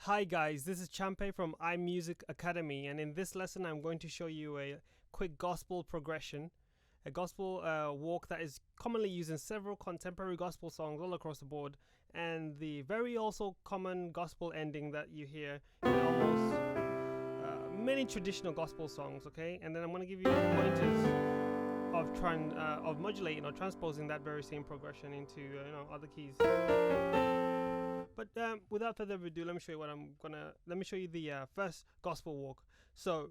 Hi guys, this is Champe from iMusic Academy, and in this lesson I'm going to show you a quick gospel progression, a gospel walk that is commonly used in several contemporary gospel songs all across the board, and the very also common gospel ending that you hear in almost many traditional gospel songs. Okay, and then I'm going to give you pointers of modulating or transposing that very same progression into other keys. But without further ado, let me show you let me show you the first gospel walk. So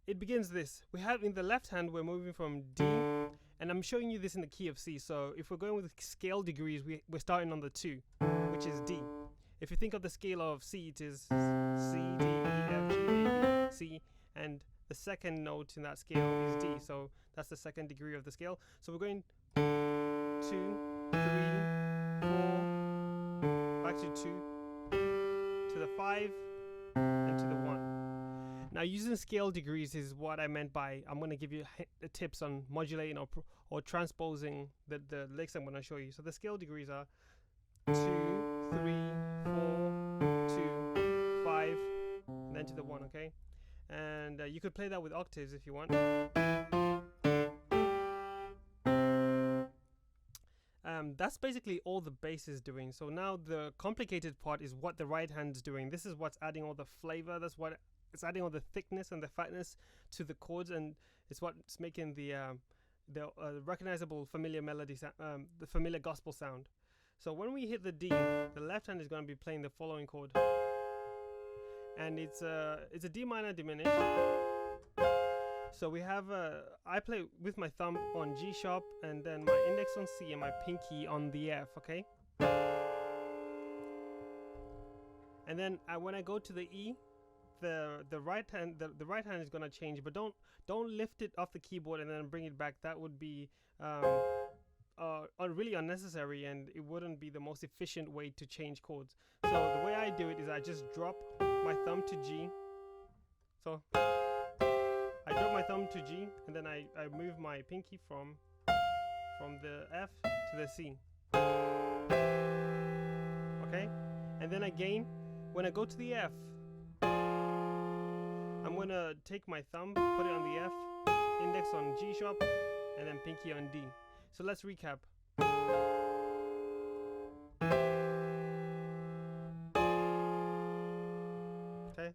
it begins this. We have in the left hand, we're moving from D, and I'm showing you this in the key of C. So if we're going with scale degrees, we're starting on the 2, which is D. If you think of the scale of C, it is C, D, E, F, G, A, B, C, and the second note in that scale is D. So that's the second degree of the scale. So we're going 2, 3, 4, back to 2, to the 5, and to the 1. Now, using scale degrees is what I meant by I'm going to give you the tips on modulating or transposing the licks I'm going to show you. So the scale degrees are 2, 3, 4, 2, 5, and then to the 1, okay? And you could play that with octaves if you want. That's basically all the bass is doing. So now the complicated part is what the right hand's doing. This is what's adding all the flavor. That's what it's adding all the thickness and the fatness to the chords, and it's what's making the recognizable familiar melody, the familiar gospel sound. So when we hit the D, the left hand is going to be playing the following chord, and it's a D minor diminished. So we have I play with my thumb on G sharp, and then my index on C, and my pinky on the F. Okay. And then when I go to the E, the right hand is gonna change, but don't lift it off the keyboard and then bring it back. That would be really unnecessary, and it wouldn't be the most efficient way to change chords. So the way I do it is I just drop my thumb to G. So I drop my thumb to G, and then I move my pinky from the F to the C. Okay? And then again, when I go to the F, I'm going to take my thumb, put it on the F, index on G sharp, and then pinky on D. So let's recap. Okay?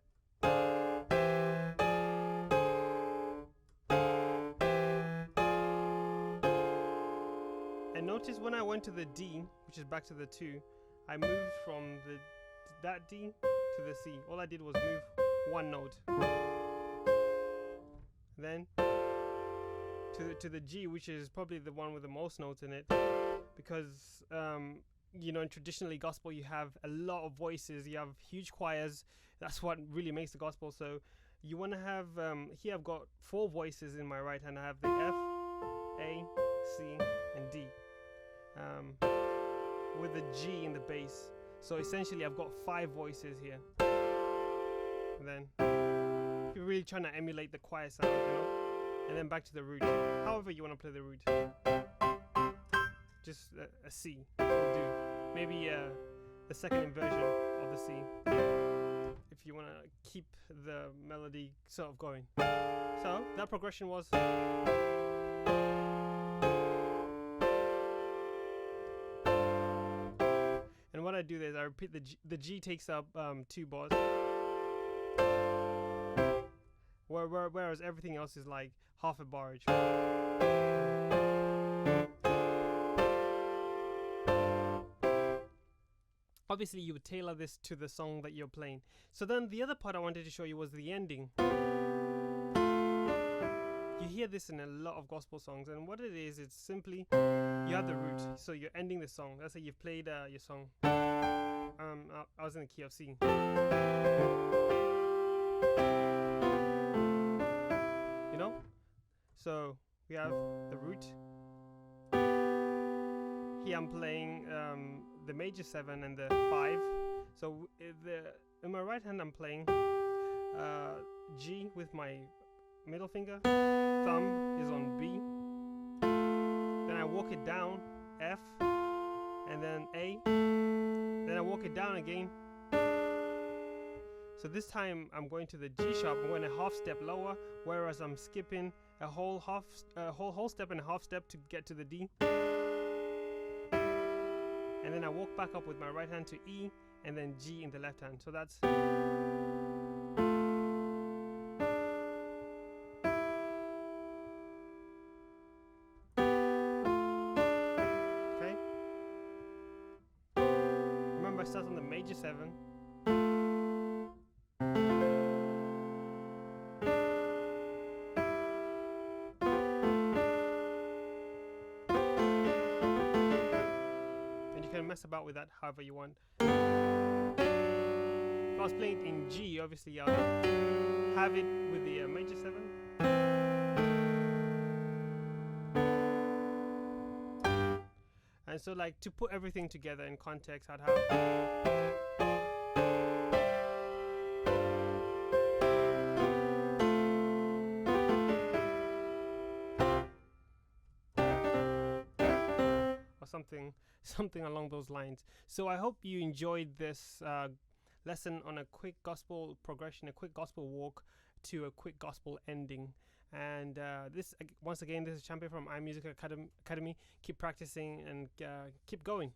And notice when I went to the D, which is back to the 2, I moved from that D to the C. All I did was move one note. Then to the G, which is probably the one with the most notes in it, because in traditionally gospel you have a lot of voices, you have huge choirs. That's what really makes the gospel. So you want to have here I've got 4 voices in my right hand. I have the F, A, C, and D, with the G in the bass. So essentially I've got 5 voices here. And then if you're really trying to emulate the choir sound, and then back to the root. However you want to play the root. Just a C will do. Maybe the second inversion of the C, if you want to keep the melody sort of going. So that progression was. And what I do is I repeat the G takes up 2 bars, whereas everything else is like half a bar each. Obviously you would tailor this to the song that you're playing. So then the other part I wanted to show you was the ending. You hear this in a lot of gospel songs, and what it is, it's simply you have the root, so you're ending the song. Let's say you've played your song. I was in the key of C. So we have the root. Here I'm playing the major 7 and the 5. So in my right hand I'm playing G with my middle finger. Thumb is on B. Then I walk it down, F, and then A. Then I walk it down again, So this time I'm going to the G sharp. I'm going a half step lower, whereas I'm skipping a whole step and a half step to get to the D. And then I walk back up with my right hand to E, and then G in the left hand. So that's. Okay. Remember, I start on the major 7. Mess about with that however you want. If I was playing it in G, obviously I'll have it with the major 7. And so, like, to put everything together in context, I'd have. Something along those lines. So I hope you enjoyed this lesson on a quick gospel progression, a quick gospel walk to a quick gospel ending. And this, once again, this is Champion from iMusic Academy. Keep practicing and keep going.